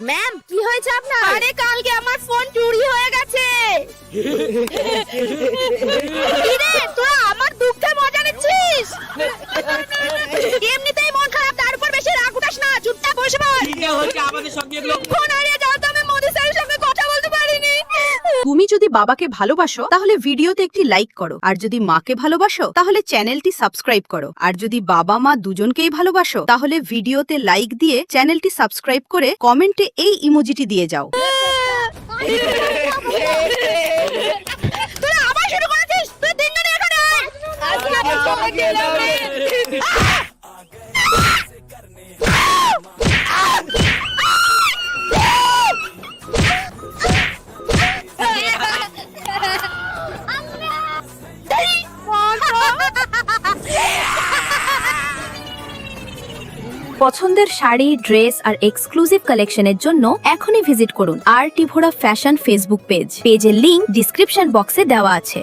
Ma'am কি হয়েছে আপনার? আরে কালকে আমার ফোন চুরি হয়ে গেছে। কিরে তোরা আমার দুঃখে মজা নিচ্ছিস? এমনিতেই মন খারাপ, তার উপর বেশি রাগ উঠাস না, চুপচাপ বসে পড়। কি হচ্ছে আমাদের সঙ্গে এগুলো? ফোন হারিয়ে যাওয়ার তো আমি মোদি স্যারের সঙ্গে কথা বলতে পারিনি। তুমি যদি বাবাকে ভালোবাসো তাহলে ভিডিওতে একটি লাইক করো, আর যদি মাকে ভালোবাসো তাহলে চ্যানেলটি সাবস্ক্রাইব করো, আর যদি বাবা মা দুজনকেই ভালোবাসো তাহলে ভিডিওতে লাইক দিয়ে চ্যানেলটি সাবস্ক্রাইব করে কমেন্টে এই ইমোজিটি দিয়ে যাও। তোরা আবার শুরু করেছিস? তুই তিনজনে এখানে আয়। আজকে আমি চলে গেলাম রে। পছন্দের শাড়ি, ড্রেস আর এক্সক্লুসিভ কালেকশনের জন্য এখনই ভিজিট করুন আর টিভোরা ফ্যাশন ফেসবুক পেজের লিংক ডিসক্রিপশন বক্সে দেওয়া আছে।